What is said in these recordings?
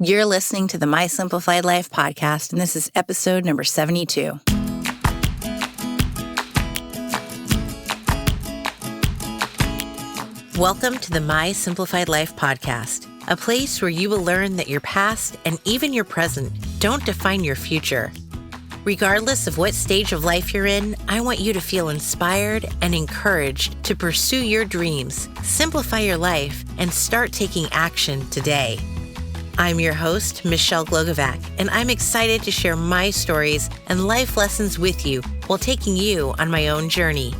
You're listening to the My Simplified Life podcast, and this is episode number 72. Welcome to the My Simplified Life podcast, a place where you will learn that your past and even your present don't define your future. Regardless of what stage of life you're in, I want you to feel inspired and encouraged to pursue your dreams, simplify your life, and start taking action today. I'm your host, Michelle Glogovac, and I'm excited to share my stories and life lessons with you while taking you on my own journey.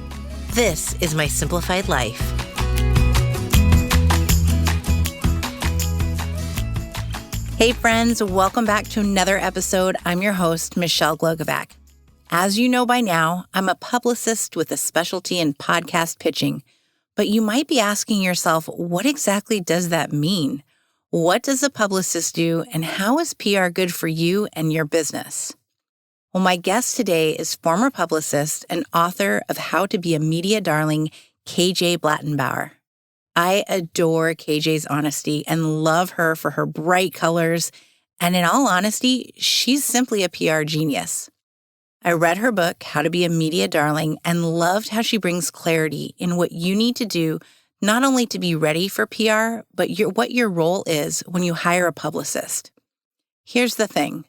This is My Simplified Life. Hey friends, welcome back to another episode. I'm your host, Michelle Glogovac. As you know by now, I'm a publicist with a specialty in podcast pitching, but you might be asking yourself, what exactly does that mean? What does a publicist do, and how is PR good for you and your business? Well, my guest today is former publicist and author of How to Be a Media Darling, KJ Blattenbauer. I adore KJ's honesty and love her for her bright colors, and in all honesty, she's simply a PR genius. I read her book, How to Be a Media Darling, and loved how she brings clarity in what you need to do not only to be ready for PR, but what your role is when you hire a publicist. Here's the thing.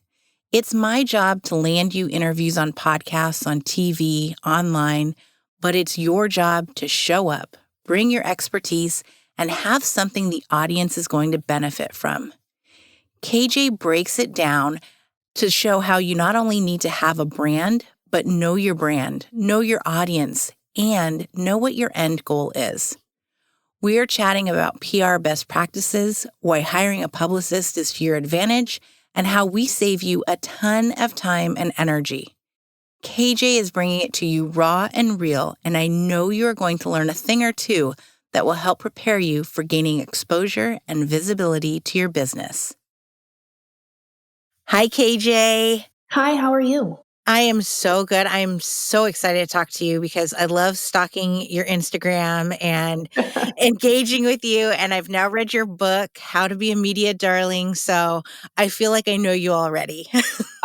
It's my job to land you interviews on podcasts, on TV, online, but it's your job to show up, bring your expertise, and have something the audience is going to benefit from. KJ breaks it down to show how you not only need to have a brand, but know your brand, know your audience, and know what your end goal is. We are chatting about PR best practices, why hiring a publicist is to your advantage, and how we save you a ton of time and energy. KJ is bringing it to you raw and real, and I know you are going to learn a thing or two that will help prepare you for gaining exposure and visibility to your business. Hi, KJ. Hi, how are you? I am so good. I'm so excited to talk to you because I love stalking your Instagram and engaging with you. And I've now read your book, How to Be a Media Darling. So I feel like I know you already.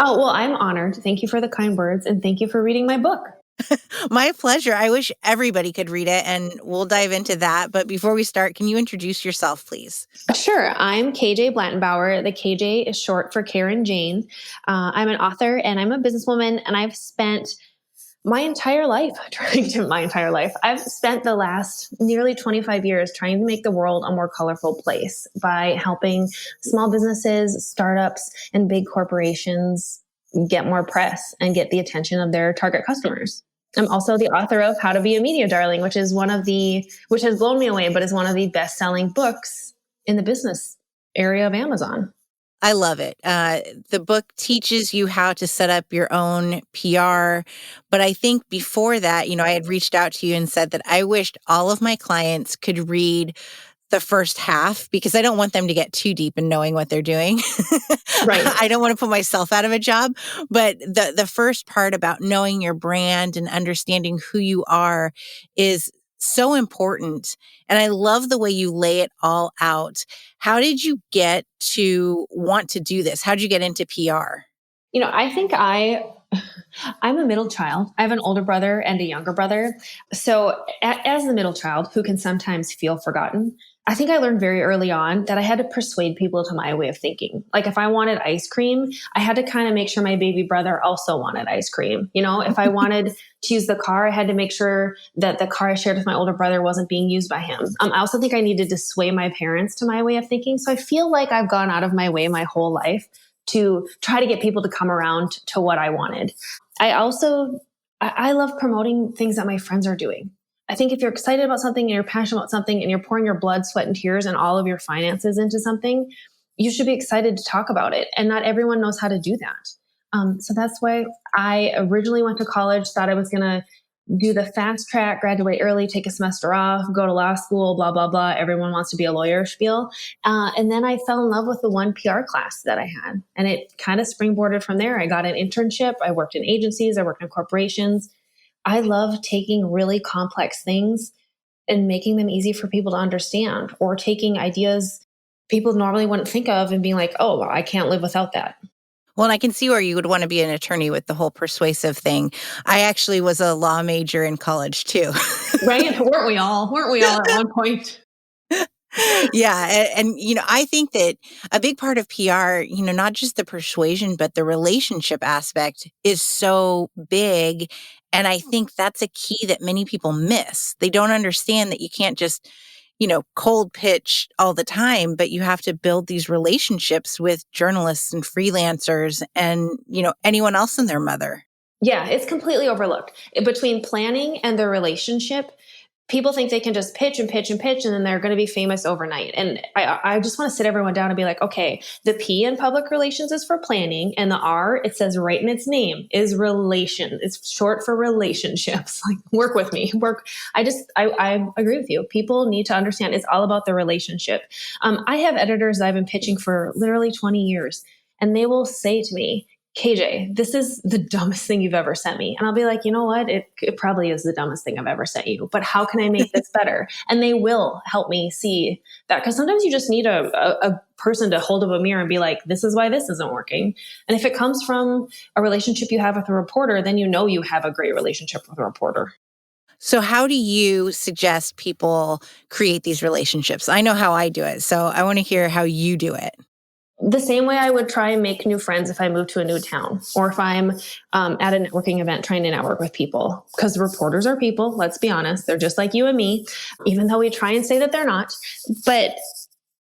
Oh, well, I'm honored. Thank you for the kind words, and thank you for reading my book. My pleasure. I wish everybody could read it, and we'll dive into that. But before we start, can you introduce yourself, please? Sure. I'm KJ Blattenbauer. The KJ is short for Karen Jane. I'm an author and I'm a businesswoman, and I've spent I've spent the last nearly 25 years trying to make the world a more colorful place by helping small businesses, startups, and big corporations get more press and get the attention of their target customers. I'm also the author of How to Be a Media Darling, which has blown me away, but is one of the best-selling books in the business area of Amazon. I love it. The book teaches you how to set up your own PR. But I think before that, I had reached out to you and said that I wished all of my clients could read the first half because I don't want them to get too deep in knowing what they're doing. Right. I don't want to put myself out of a job. But the first part about knowing your brand and understanding who you are is so important. And I love the way you lay it all out. How did you get to want to do this? How did you get into PR? I think I'm a middle child. I have an older brother and a younger brother. So as the middle child who can sometimes feel forgotten, I think I learned very early on that I had to persuade people to my way of thinking. Like if I wanted ice cream, I had to kind of make sure my baby brother also wanted ice cream. If I wanted to use the car, I had to make sure that the car I shared with my older brother wasn't being used by him. I also think I needed to sway my parents to my way of thinking. So I feel like I've gone out of my way my whole life to try to get people to come around to what I wanted. I love promoting things that my friends are doing. I think if you're excited about something and you're passionate about something and you're pouring your blood, sweat, and tears and all of your finances into something, you should be excited to talk about it. And not everyone knows how to do that. So that's why I originally went to college, thought I was going to do the fast track, graduate early, take a semester off, go to law school, blah, blah, blah. Everyone wants to be a lawyer spiel. And then I fell in love with the one PR class that I had. And it kind of springboarded from there. I got an internship. I worked in agencies. I worked in corporations. I love taking really complex things and making them easy for people to understand, or taking ideas people normally wouldn't think of and being like, oh, well, I can't live without that. Well, and I can see where you would want to be an attorney with the whole persuasive thing. I actually was a law major in college too. Right? Weren't we all? Weren't we all at one point? Yeah. And, I think that a big part of PR, not just the persuasion, but the relationship aspect is so big. And I think that's a key that many people miss. They don't understand that you can't just, cold pitch all the time, but you have to build these relationships with journalists and freelancers and, anyone else and their mother. Yeah, it's completely overlooked. Between planning and the relationship, people think they can just pitch and pitch and pitch, and then they're going to be famous overnight. And I just want to sit everyone down and be like, okay, the P in public relations is for planning, and the R, it says right in its name, is relation. It's short for relationships. Like, work with me. I agree with you. People need to understand it's all about the relationship. I have editors that I've been pitching for literally 20 years, and they will say to me, KJ, this is the dumbest thing you've ever sent me. And I'll be like, you know what? It probably is the dumbest thing I've ever sent you, but how can I make this better? And they will help me see that. Because sometimes you just need a person to hold up a mirror and be like, this is why this isn't working. And if it comes from a relationship you have with a reporter, then you have a great relationship with a reporter. So how do you suggest people create these relationships? I know how I do it, so I want to hear how you do it. The same way I would try and make new friends if I move to a new town, or if I'm at a networking event trying to network with people. Because reporters are people, let's be honest. They're just like you and me, even though we try and say that they're not. But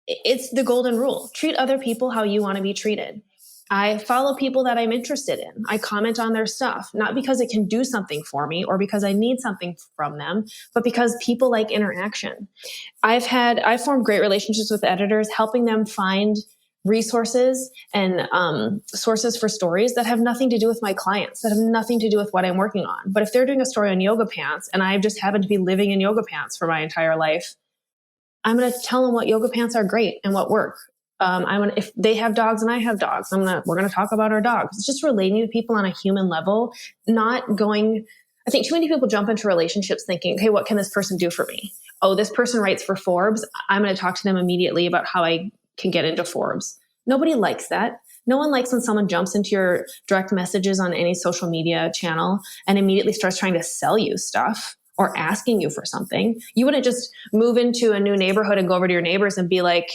it's the golden rule. Treat other people how you want to be treated. I follow people that I'm interested in. I comment on their stuff, not because it can do something for me or because I need something from them, but because people like interaction. I've formed great relationships with editors, helping them find resources and sources for stories that have nothing to do with my clients, that have nothing to do with what I'm working on. But if they're doing a story on yoga pants and I just happen to be living in yoga pants for my entire life, I'm going to tell them what yoga pants are great and what work. If they have dogs and I have dogs, we're going to talk about our dogs. It's just relating to people on a human level, not going. I think too many people jump into relationships thinking, okay, what can this person do for me? Oh, this person writes for Forbes. I'm going to talk to them immediately about how I can get into Forbes. Nobody likes that. No one likes when someone jumps into your direct messages on any social media channel and immediately starts trying to sell you stuff or asking you for something. You wouldn't just move into a new neighborhood and go over to your neighbors and be like,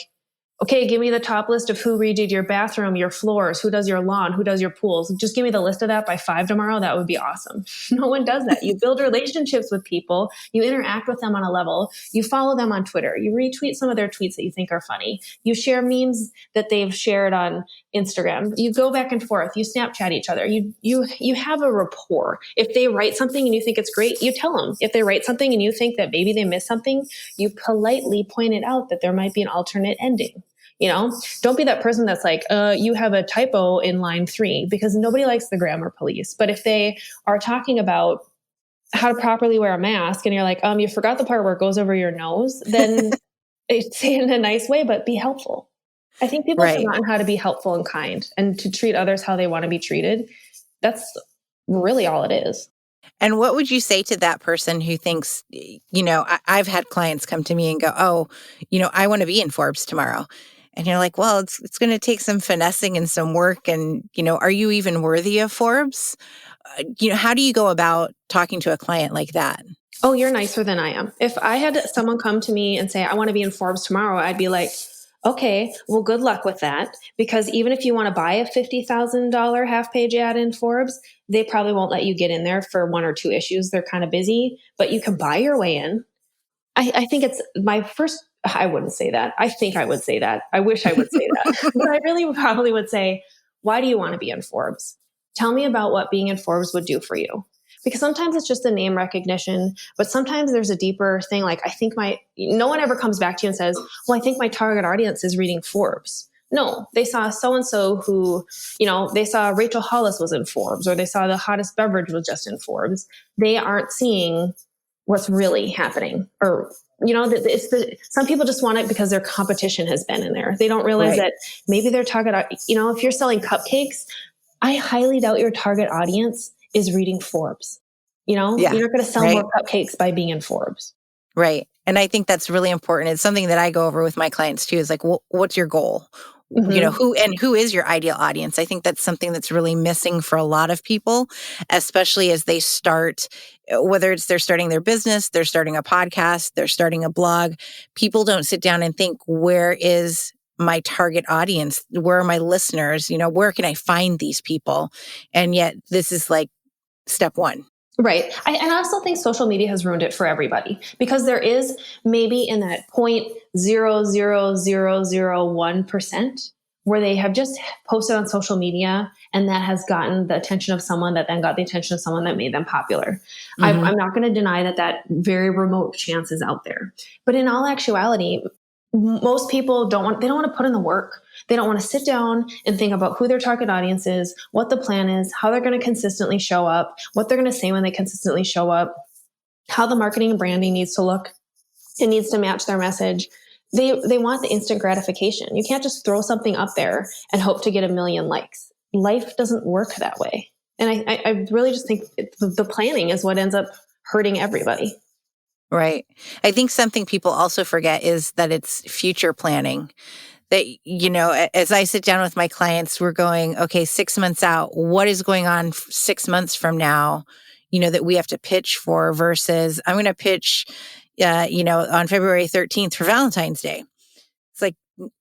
okay, give me the top list of who redid your bathroom, your floors, who does your lawn, who does your pools. Just give me the list of that by 5 tomorrow. That would be awesome. No one does that. You build relationships with people. You interact with them on a level. You follow them on Twitter. You retweet some of their tweets that you think are funny. You share memes that they've shared on Instagram. You go back and forth. You Snapchat each other. You have a rapport. If they write something and you think it's great, you tell them. If they write something and you think that maybe they missed something, you politely point it out that there might be an alternate ending. Don't be that person that's like, you have a typo in line 3, because nobody likes the grammar police. But if they are talking about how to properly wear a mask and you're like, you forgot the part where it goes over your nose, then say it in a nice way, but be helpful. I think people have forgotten how to be helpful and kind and to treat others how they want to be treated. That's really all it is. And what would you say to that person who thinks, I've had clients come to me and go, oh, I want to be in Forbes tomorrow. And you're like, well, it's going to take some finessing and some work. And, are you even worthy of Forbes? How do you go about talking to a client like that? Oh, you're nicer than I am. If I had someone come to me and say, I want to be in Forbes tomorrow, I'd be like, okay, well, good luck with that. Because even if you want to buy a $50,000 half-page ad in Forbes, they probably won't let you get in there for 1 or 2 issues. They're kind of busy, but you can buy your way in. I think it's my first. I wouldn't say that. I think I would say that. I wish I would say that. But I really probably would say, why do you want to be in Forbes? Tell me about what being in Forbes would do for you. Because sometimes it's just the name recognition, but sometimes there's a deeper thing. Like, no one ever comes back to you and says, well, I think my target audience is reading Forbes. No, they saw so-and-so who, they saw Rachel Hollis was in Forbes, or they saw the hottest beverage was just in Forbes. They aren't seeing what's really happening, or some people just want it because their competition has been in there. They don't realize that maybe their target, if you're selling cupcakes, I highly doubt your target audience is reading Forbes. You're not going to sell more cupcakes by being in Forbes. Right. And I think that's really important. It's something that I go over with my clients too, is like, what's your goal? Who is your ideal audience? I think that's something that's really missing for a lot of people, especially as they start, whether it's they're starting their business, they're starting a podcast, they're starting a blog. People don't sit down and think, where is my target audience? Where are my listeners? Where can I find these people? And yet this is like step one. Right. And I also think social media has ruined it for everybody, because there is maybe in that 0.00001% where they have just posted on social media, and that has gotten the attention of someone that then got the attention of someone that made them popular. I'm not going to deny that very remote chance is out there. But in all actuality, most people don't want to put in the work. They don't want to sit down and think about who their target audience is, what the plan is, how they're going to consistently show up, what they're going to say when they consistently show up, how the marketing and branding needs to look. It needs to match their message. They want the instant gratification. You can't just throw something up there and hope to get a million likes. Life doesn't work that way. And I really just think the planning is what ends up hurting everybody. Right. I think something people also forget is that it's future planning. That, as I sit down with my clients, we're going, okay, 6 months out, what is going on 6 months from now, that we have to pitch for, versus I'm going to pitch, on February 13th for Valentine's Day. It's like,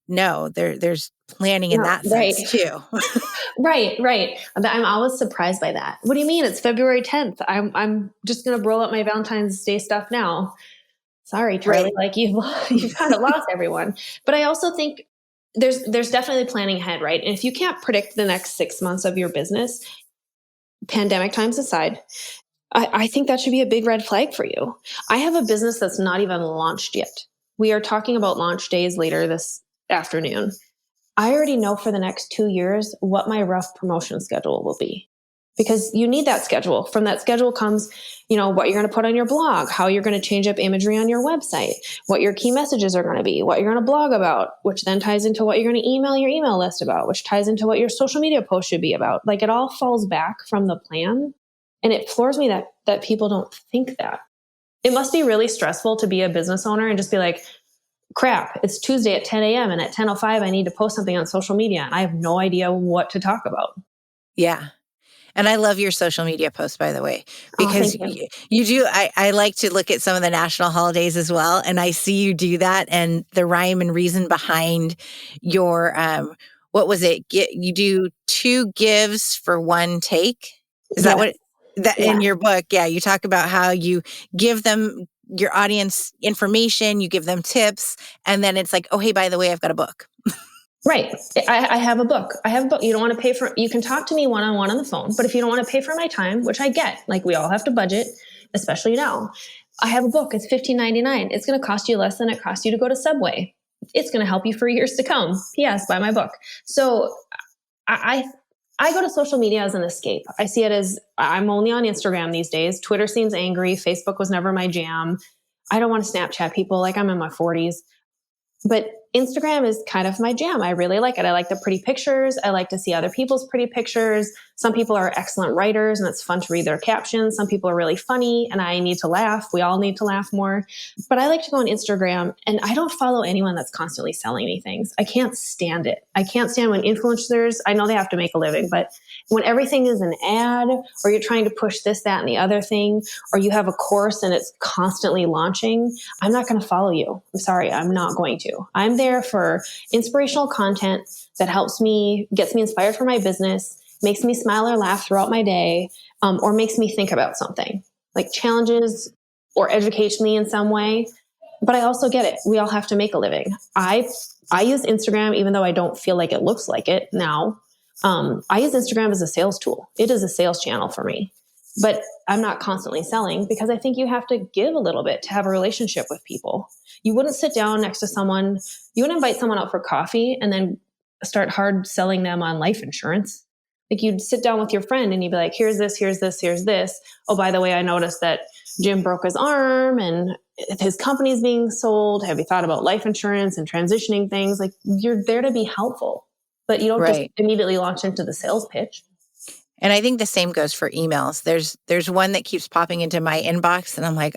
no, there's planning in that sense too. Right. I'm always surprised by that. What do you mean? It's February 10th. I'm just going to roll up my Valentine's Day stuff now. Sorry, Charlie. Right. Like you've kind of lost everyone. But I also think there's definitely planning ahead, right? And if you can't predict the next 6 months of your business, pandemic times aside, I think that should be a big red flag for you. I have a business that's not even launched yet. We are talking about launch days later this afternoon. I already know for the next 2 years what my rough promotion schedule will be, because you need that schedule. From that schedule comes, what you're going to put on your blog, how you're going to change up imagery on your website, what your key messages are going to be, what you're going to blog about, which then ties into what you're going to email your email list about, which ties into what your social media post should be about. Like, it all falls back from the plan. And it floors me that people don't think that. It must be really stressful to be a business owner and just be like, crap, it's Tuesday at 10 a.m. and at 10:05, I need to post something on social media and I have no idea what to talk about. Yeah. And I love your social media posts, by the way, because you do. I like to look at some of the national holidays as well. And I see you do that, and the rhyme and reason behind your, what was it? You do 2 gives for 1 take. Is that what in your book? Yeah. You talk about how you give them, your audience, information, you give them tips, and then it's like, oh, hey, by the way, I've got a book. Right. I have a book. You don't want to pay for, you can talk to me one-on-one on the phone, but if you don't want to pay for my time, which I get, like we all have to budget, especially now, I have a book. It's $15.99. It's going to cost you less than it costs you to go to Subway. It's going to help you for years to come. P.S. Buy my book. So I go to social media as an escape. I see it as, I'm only on Instagram these days. Twitter seems angry. Facebook was never my jam. I don't want to Snapchat people, like I'm in my 40s. But Instagram is kind of my jam. I really like it. I like the pretty pictures. I like to see other people's pretty pictures. Some people are excellent writers and it's fun to read their captions. Some people are really funny and I need to laugh. We all need to laugh more. But I like to go on Instagram, and I don't follow anyone that's constantly selling me things. I can't stand it. I can't stand when influencers, I know they have to make a living, but when everything is an ad, or you're trying to push this, that, and the other thing, or you have a course and it's constantly launching, I'm not going to follow you. I'm sorry. I'm not going to. I'm there for inspirational content that helps me, gets me inspired for my business, makes me smile or laugh throughout my day, or makes me think about something, like challenges or educates me in some way. But I also get it. We all have to make a living. I use Instagram, even though I don't feel like it looks like it now. I use Instagram as a sales tool. It is a sales channel for me, but I'm not constantly selling because I think you have to give a little bit to have a relationship with people. You wouldn't sit down next to someone, you wouldn't invite someone out for coffee and then start hard selling them on life insurance. Like, you'd sit down with your friend and you'd be like, here's this, here's this, here's this. Oh, by the way, I noticed that Jim broke his arm and his company's being sold. Have you thought about life insurance and transitioning things? Like, you're there to be helpful, but you don't just immediately launch into the sales pitch. And I think the same goes for emails. There's one that keeps popping into my inbox and I'm like,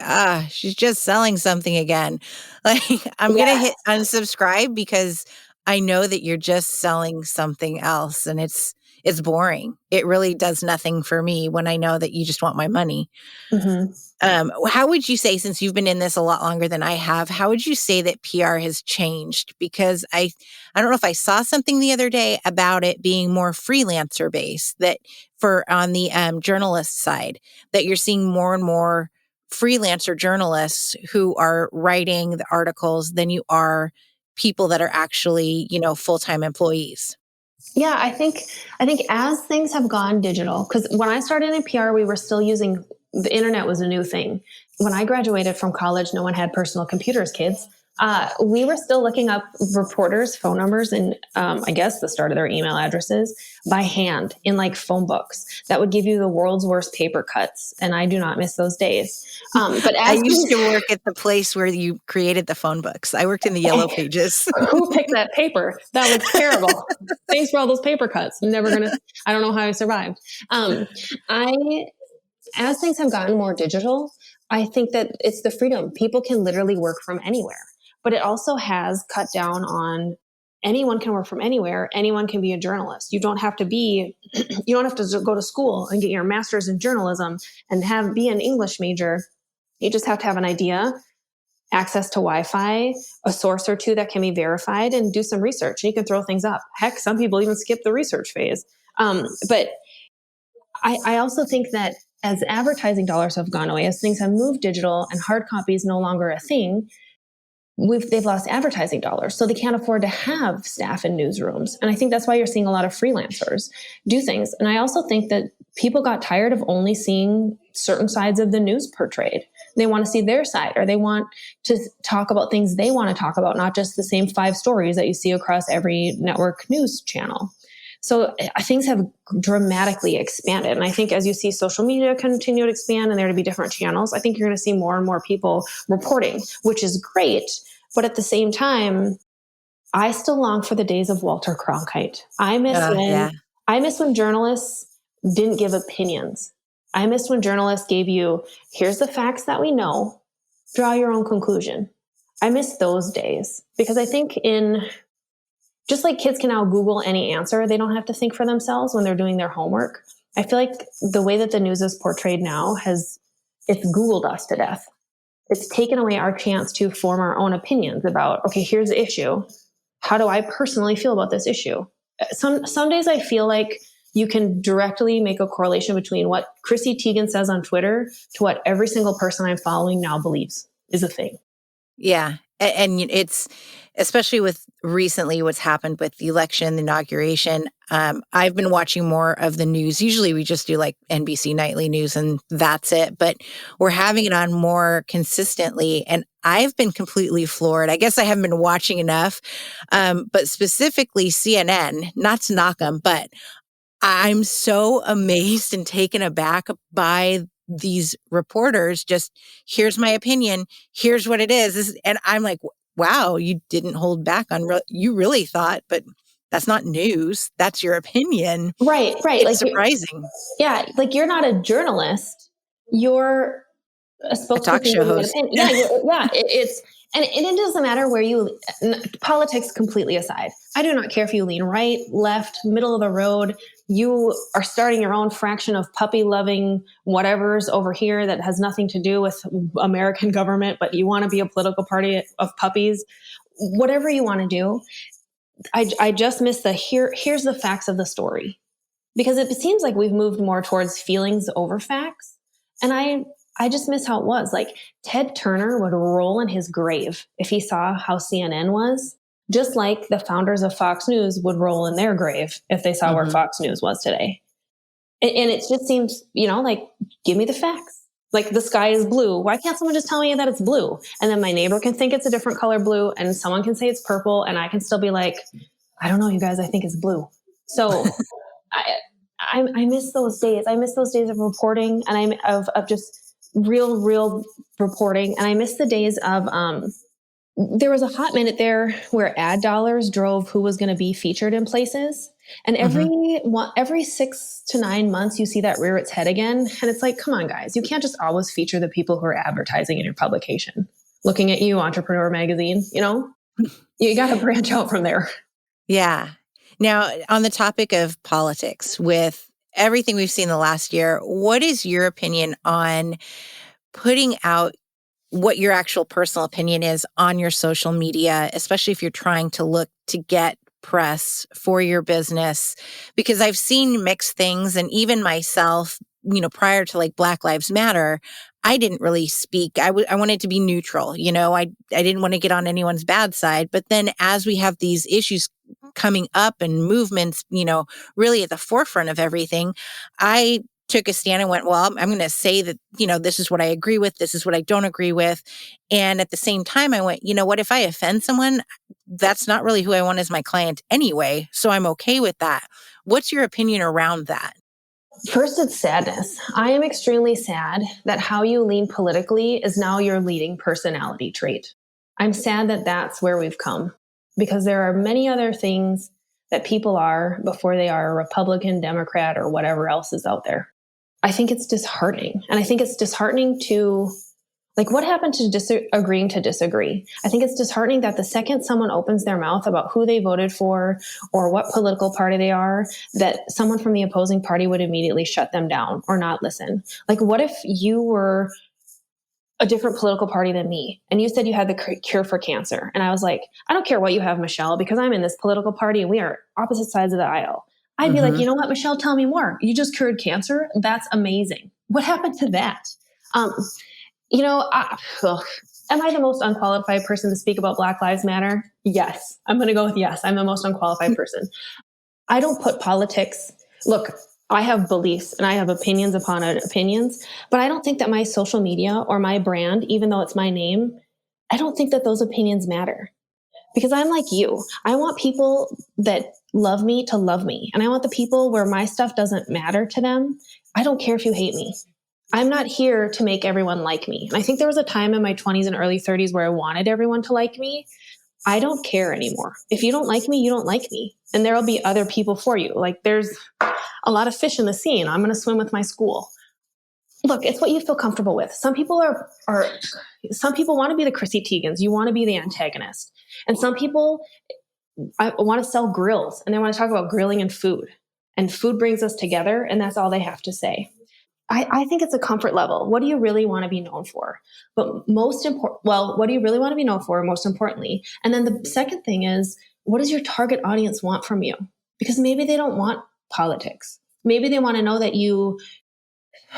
she's just selling something again. Like I'm going to hit unsubscribe because I know that you're just selling something else and it's boring. It really does nothing for me when I know that you just want my money. Mm-hmm. How would you say, since you've been in this a lot longer than I have, how would you say that PR has changed? Because I don't know if I saw something the other day about it being more freelancer based, that for on the journalist side, that you're seeing more and more freelancer journalists who are writing the articles than you are people that are actually, full-time employees. Yeah, I think as things have gone digital, because when I started in PR, we were still using the internet was a new thing. When I graduated from college, no one had personal computers, kids. We were still looking up reporters' phone numbers and I guess the start of their email addresses by hand in like phone books that would give you the world's worst paper cuts. And I do not miss those days. But I used to work at the place where you created the phone books. I worked in the yellow pages. Who picked that paper? That was terrible. Thanks for all those paper cuts. I don't know how I survived. As things have gotten more digital, I think that it's the freedom. People can literally work from anywhere, but it also has cut down on anyone can work from anywhere. Anyone can be a journalist. You don't have to go to school and get your master's in journalism and be an English major. You just have to have an idea, access to Wi-Fi, a source or two that can be verified, and do some research. And you can throw things up. Heck, some people even skip the research phase. But I also think that as advertising dollars have gone away, as things have moved digital and hard copy is no longer a thing, they've lost advertising dollars. So they can't afford to have staff in newsrooms. And I think that's why you're seeing a lot of freelancers do things. And I also think that people got tired of only seeing certain sides of the news portrayed. They want to see their side, or they want to talk about things they want to talk about, not just the same 5 stories that you see across every network news channel. So things have dramatically expanded. And I think as you see social media continue to expand and there to be different channels, I think you're going to see more and more people reporting, which is great. But at the same time, I still long for the days of Walter Cronkite. I miss when journalists didn't give opinions. I miss when journalists gave you, here's the facts that we know, draw your own conclusion. I miss those days because I think just like kids can now Google any answer, they don't have to think for themselves when they're doing their homework. I feel like the way that the news is portrayed now it's Googled us to death. It's taken away our chance to form our own opinions about, okay, here's the issue. How do I personally feel about this issue? Some days I feel like you can directly make a correlation between what Chrissy Teigen says on Twitter to what every single person I'm following now believes is a thing. Yeah. And it's, especially with recently what's happened with the election, the inauguration, I've been watching more of the news. Usually we just do like NBC Nightly News and that's it. But we're having it on more consistently. And I've been completely floored. I guess I haven't been watching enough, but specifically CNN, not to knock them, but I'm so amazed and taken aback by these reporters. Just, here's my opinion. Here's what it is. And I'm like, wow, you didn't hold back on, you really thought, but that's not news. That's your opinion. Right. It's like surprising. Yeah. Like you're not a journalist. You're a spokesperson. Talk show host. And it doesn't matter where politics completely aside. I do not care if you lean right, left, middle of the road. You are starting your own fraction of puppy loving whatever's over here that has nothing to do with American government, but you want to be a political party of puppies, whatever you want to do. I just miss here's the facts of the story, because it seems like we've moved more towards feelings over facts. And I just miss how it was. Like Ted Turner would roll in his grave if he saw how CNN was, just like the founders of Fox News would roll in their grave if they saw where Fox News was today. And it just seems, like, give me the facts. Like the sky is blue. Why can't someone just tell me that it's blue? And then my neighbor can think it's a different color blue, and someone can say it's purple, and I can still be like, I don't know, you guys, I think it's blue. So I miss those days. I miss those days of reporting and of just real reporting. And I miss the days of, there was a hot minute there where ad dollars drove who was going to be featured in places. And every 6 to 9 months, you see that rear its head again. And it's like, come on, guys, you can't just always feature the people who are advertising in your publication. Looking at you, Entrepreneur Magazine, you got to branch out from there. Yeah. Now, on the topic of politics, with everything we've seen the last year, what is your opinion on putting out what your actual personal opinion is on your social media, especially if you're trying to look to get press for your business? Because I've seen mixed things, and even myself, prior to like Black Lives Matter, I didn't really speak. I wanted to be neutral. I didn't want to get on anyone's bad side. But then as we have these issues coming up and movements, really at the forefront of everything, I took a stand and went, well, I'm going to say that, this is what I agree with. This is what I don't agree with. And at the same time, I went, what if I offend someone? That's not really who I want as my client anyway. So I'm okay with that. What's your opinion around that? First, it's sadness. I am extremely sad that how you lean politically is now your leading personality trait. I'm sad that that's where we've come, because there are many other things that people are before they are a Republican, Democrat, or whatever else is out there. I think it's disheartening. And I think it's disheartening to, what happened to agreeing to disagree? I think it's disheartening that the second someone opens their mouth about who they voted for or what political party they are, that someone from the opposing party would immediately shut them down or not listen. What if you were a different political party than me and you said you had the cure for cancer? And I was like, I don't care what you have, Michelle, because I'm in this political party and we are opposite sides of the aisle. I'd be like, you know what, Michelle, tell me more. You just cured cancer? That's amazing. What happened to that? Am I the most unqualified person to speak about Black Lives Matter? Yes. I'm going to go with yes. I'm the most unqualified person. I don't put politics. Look, I have beliefs and I have opinions upon opinions, but I don't think that my social media or my brand, even though it's my name, I don't think that those opinions matter. Because I'm like you. I want people that love me to love me. And I want the people where my stuff doesn't matter to them. I don't care if you hate me. I'm not here to make everyone like me. And I think there was a time in my 20s and early 30s where I wanted everyone to like me. I don't care anymore. If you don't like me, you don't like me. And there'll be other people for you. There's a lot of fish in the sea. I'm going to swim with my school. Look, it's what you feel comfortable with. Some people some people want to be the Chrissy Teigens. You want to be the antagonist. And some people want to sell grills and they want to talk about grilling and food. And food brings us together, and that's all they have to say. I think it's a comfort level. What do you really want to be known for? But what do you really want to be known for, most importantly? And then the second thing is, what does your target audience want from you? Because maybe they don't want politics. Maybe they want to know that you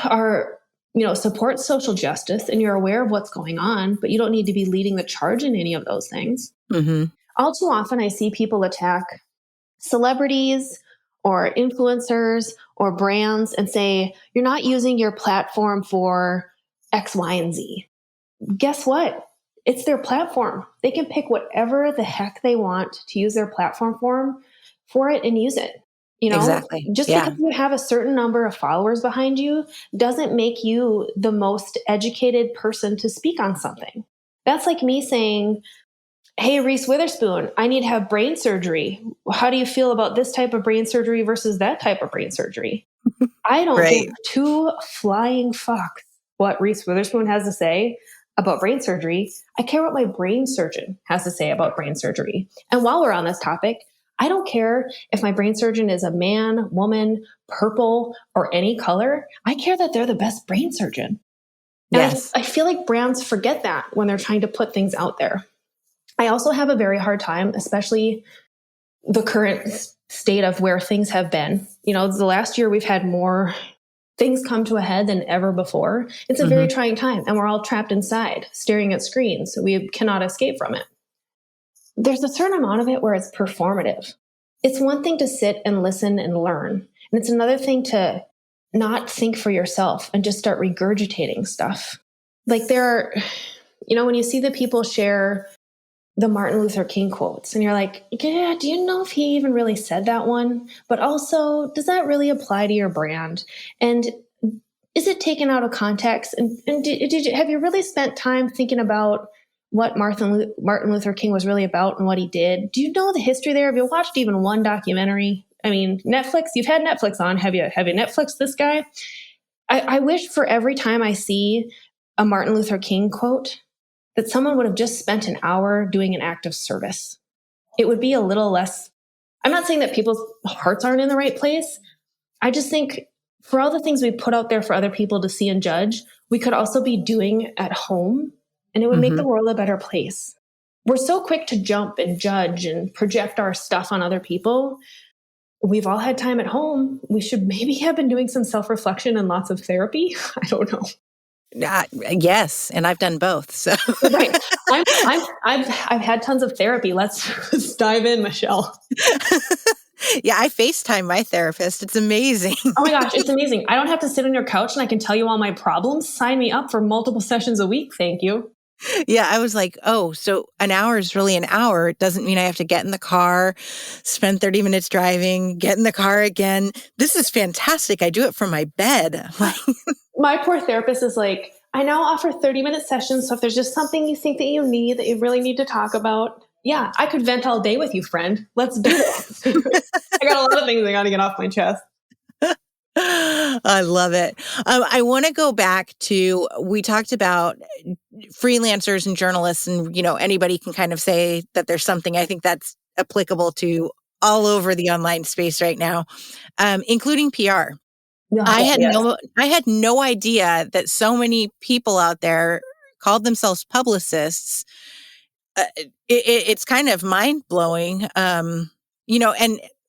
are, support social justice and you're aware of what's going on, but you don't need to be leading the charge in any of those things. Mm-hmm. All too often, I see people attack celebrities or influencers or brands and say, you're not using your platform for X, Y, and Z. Guess what? It's their platform. They can pick whatever the heck they want to use their platform for it and use it. Exactly. Just because you have a certain number of followers behind you doesn't make you the most educated person to speak on something. That's like me saying, hey, Reese Witherspoon, I need to have brain surgery. How do you feel about this type of brain surgery versus that type of brain surgery? I don't give two flying fucks what Reese Witherspoon has to say about brain surgery. I care what my brain surgeon has to say about brain surgery. And while we're on this topic, I don't care if my brain surgeon is a man, woman, purple, or any color. I care that they're the best brain surgeon. Yes. And I feel like brands forget that when they're trying to put things out there. I also have a very hard time, especially the current state of where things have been. The last year we've had more things come to a head than ever before. It's a very trying time, and we're all trapped inside, staring at screens. We cannot escape from it. There's a certain amount of it where it's performative. It's one thing to sit and listen and learn, and it's another thing to not think for yourself and just start regurgitating stuff. When you see the people share the Martin Luther King quotes, and you're like, yeah, do you know if he even really said that one? But also, does that really apply to your brand? And is it taken out of context? And have you really spent time thinking about what Martin Luther King was really about and what he did? Do you know the history there? Have you watched even one documentary? I mean, Netflix, you've had Netflix on. Have you Netflixed this guy? I wish for every time I see a Martin Luther King quote that someone would have just spent an hour doing an act of service. It would be a little less. I'm not saying that people's hearts aren't in the right place. I just think for all the things we put out there for other people to see and judge, we could also be doing at home, and it would make the world a better place. We're so quick to jump and judge and project our stuff on other people. We've all had time at home. We should maybe have been doing some self-reflection and lots of therapy. I don't know. Yes, and I've done both. So right, I've had tons of therapy. Let's dive in, Michelle. Yeah, I FaceTime my therapist. It's amazing. Oh my gosh, it's amazing. I don't have to sit on your couch and I can tell you all my problems. Sign me up for multiple sessions a week. Thank you. Yeah, I was like, oh, so an hour is really an hour. It doesn't mean I have to get in the car, spend 30 minutes driving, get in the car again. This is fantastic. I do it from my bed. My poor therapist is like, I now offer 30-minute sessions. So if there's just something you think that you need, that you really need to talk about, yeah, I could vent all day with you, friend. Let's do this. I got a lot of things I got to get off my chest. I love it. I want to go back to, we talked about freelancers and journalists, and, anybody can kind of say that there's something. I think that's applicable to all over the online space right now, including PR. Oh, I had no idea that so many people out there called themselves publicists. It's kind of mind blowing, and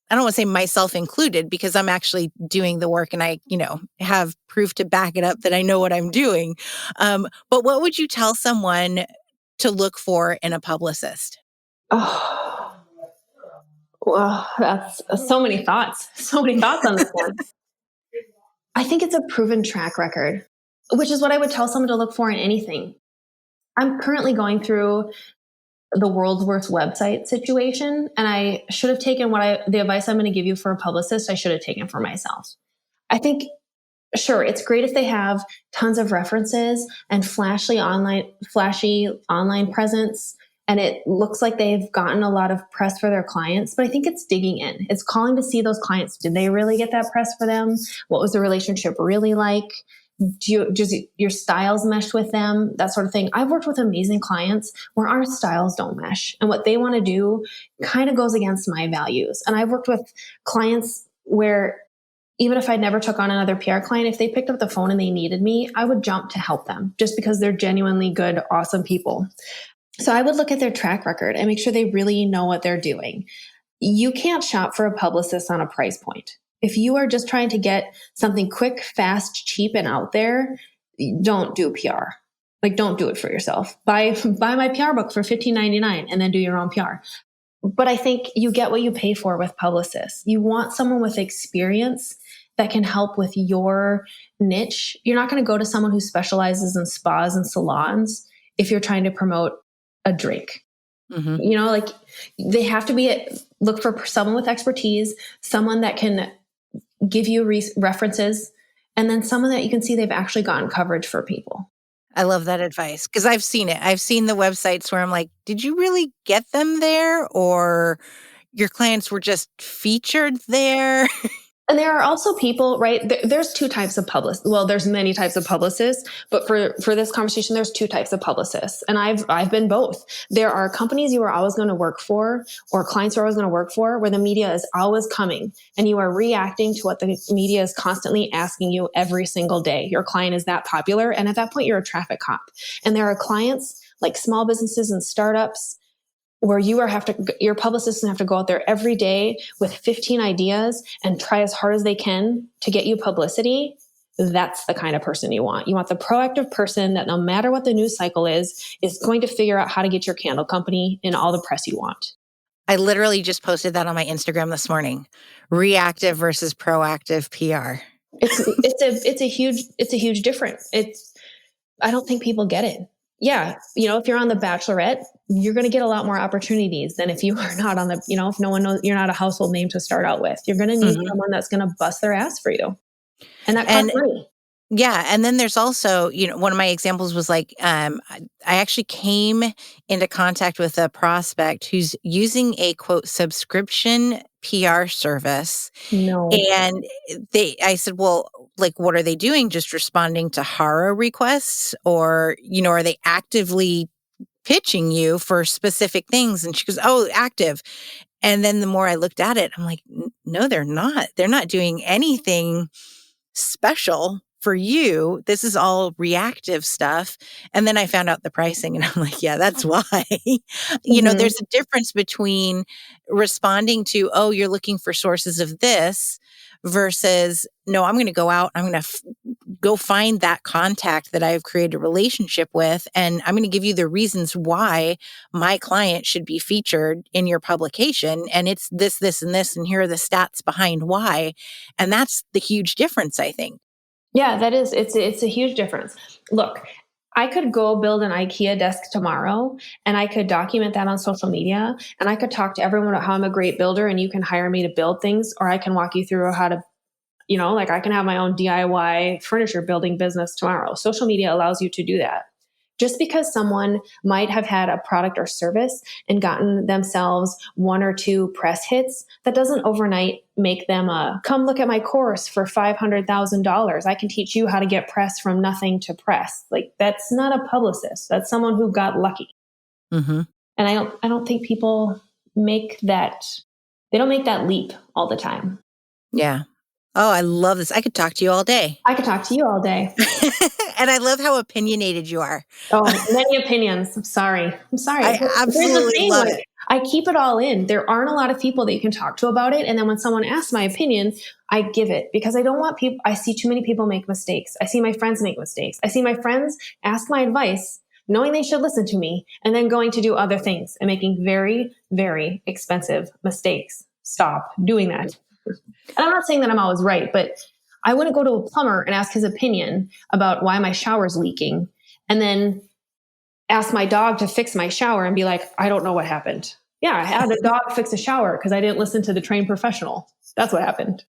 I don't want to say myself included, because I'm actually doing the work and I, have proof to back it up that I know what I'm doing. But what would you tell someone to look for in a publicist? Oh, well, that's so many thoughts on this one. I think it's a proven track record, which is what I would tell someone to look for in anything. I'm currently going through the world's worst website situation, and I should have taken the advice I'm going to give you for a publicist, I should have taken for myself. I think, sure, it's great if they have tons of references and flashy online presence, and it looks like they've gotten a lot of press for their clients, but I think it's digging in. It's calling to see those clients. Did they really get that press for them? What was the relationship really like? Does your styles mesh with them? That sort of thing. I've worked with amazing clients where our styles don't mesh, and what they want to do kind of goes against my values. And I've worked with clients where even if I never took on another PR client, if they picked up the phone and they needed me, I would jump to help them just because they're genuinely good, awesome people. So I would look at their track record and make sure they really know what they're doing. You can't shop for a publicist on a price point. If you are just trying to get something quick, fast, cheap, and out there, don't do PR. Don't do it for yourself. Buy my PR book for $15.99 and then do your own PR. But I think you get what you pay for with publicists. You want someone with experience that can help with your niche. You're not going to go to someone who specializes in spas and salons if you're trying to promote a drink. Mm-hmm. They have to look for someone with expertise, someone that can give you references, and then someone that you can see they've actually gotten coverage for people. I love that advice because I've seen it. I've seen the websites where I'm like, did you really get them there? Or your clients were just featured there? And there are also people, right? There's two types of publicists. Well, there's many types of publicists, but for this conversation, there's two types of publicists. And I've been both. There are companies you are always going to work for, or clients you're always going to work for, where the media is always coming and you are reacting to what the media is constantly asking you every single day. Your client is that popular. And at that point, you're a traffic cop. And there are clients like small businesses and startups where your publicist have to go out there every day with 15 ideas and try as hard as they can to get you publicity. That's the kind of person you want. You want the proactive person that no matter what the news cycle is going to figure out how to get your candle company in all the press you want. I literally just posted that on my Instagram this morning. Reactive versus proactive PR. It's a huge difference. I don't think people get it. Yeah. If you're on The Bachelorette, you're going to get a lot more opportunities than if you are not on if no one knows, you're not a household name to start out with. You're going to need someone that's going to bust their ass for you. And that costs money. Yeah. And then there's also, one of my examples was like, I actually came into contact with a prospect who's using a quote subscription PR service. No. And I said, well, like, what are they doing? Just responding to horror requests, or, are they actively pitching you for specific things? And she goes, oh, active. And then the more I looked at it, I'm like, no, they're not. They're not doing anything special for you. This is all reactive stuff. And then I found out the pricing and I'm like, yeah, that's why. There's a difference between responding to, oh, you're looking for sources of this versus, no, I'm going to go out, I'm going to go find that contact that I've created a relationship with, and I'm going to give you the reasons why my client should be featured in your publication. And it's this, this, and this, and here are the stats behind why. And that's the huge difference, I think. Yeah, that is. It's a huge difference. Look, I could go build an IKEA desk tomorrow and I could document that on social media and I could talk to everyone about how I'm a great builder and you can hire me to build things, or I can walk you through how to, I can have my own DIY furniture building business tomorrow. Social media allows you to do that. Just because someone might have had a product or service and gotten themselves 1 or 2 press hits, that doesn't overnight make them come look at my course for $500,000. I can teach you how to get press from nothing to press. Like, that's not a publicist. That's someone who got lucky. Mm-hmm. And I don't think people make that. They don't make that leap all the time. Yeah. Oh, I love this. I could talk to you all day. I could talk to you all day. And I love how opinionated you are. Oh, many opinions. I'm sorry. I absolutely love it. I keep it all in. There aren't a lot of people that you can talk to about it. And then when someone asks my opinion, I give it because I don't want people. I see too many people make mistakes. I see my friends make mistakes. I see my friends ask my advice, knowing they should listen to me, and then going to do other things and making very, very expensive mistakes. Stop doing that. And I'm not saying that I'm always right, but I wouldn't go to a plumber and ask his opinion about why my shower's leaking and then ask my dog to fix my shower and be like, I don't know what happened. Yeah, I had a dog fix a shower because I didn't listen to the trained professional. That's what happened.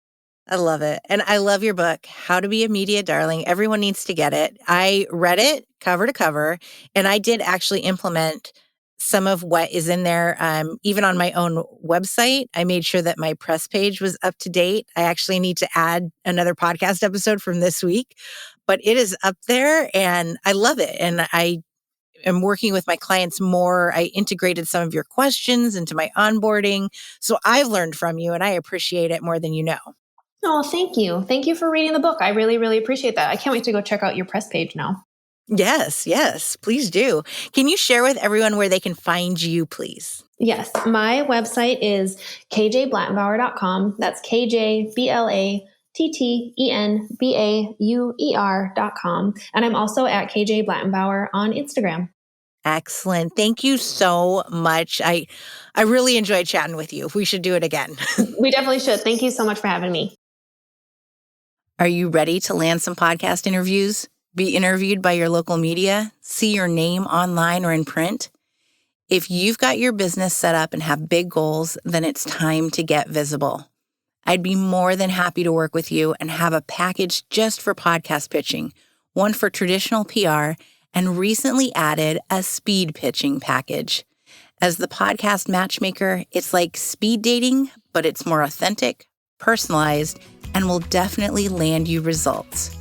I love it. And I love your book, How to Be a Media Darling. Everyone needs to get it. I read it cover to cover, and I did actually implement some of what is in there. Even on my own website, I made sure that my press page was up to date. I actually need to add another podcast episode from this week, but it is up there and I love it. And I am working with my clients more. I integrated some of your questions into my onboarding. So I've learned from you and I appreciate it more than you know. Oh, thank you. Thank you for reading the book. I really, really appreciate that. I can't wait to go check out your press page now. Yes, please do. Can you share with everyone where they can find you, please? Yes, my website is kjblattenbauer.com. That's KJBLATTENBAUER.com. And I'm also at KJ Blattenbauer on Instagram. Excellent. Thank you so much. I really enjoyed chatting with you. We should do it again. We definitely should. Thank you so much for having me. Are you ready to land some podcast interviews? Be interviewed by your local media? See your name online or in print? If you've got your business set up and have big goals, then it's time to get visible. I'd be more than happy to work with you and have a package just for podcast pitching, one for traditional PR, and recently added a speed pitching package. As the podcast matchmaker, it's like speed dating, but it's more authentic, personalized, and will definitely land you results.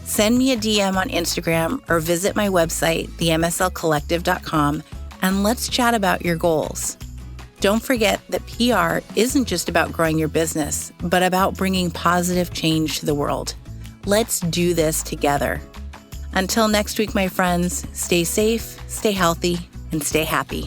Send me a DM on Instagram or visit my website, themslcollective.com, and let's chat about your goals. Don't forget that PR isn't just about growing your business, but about bringing positive change to the world. Let's do this together. Until next week, my friends, stay safe, stay healthy, and stay happy.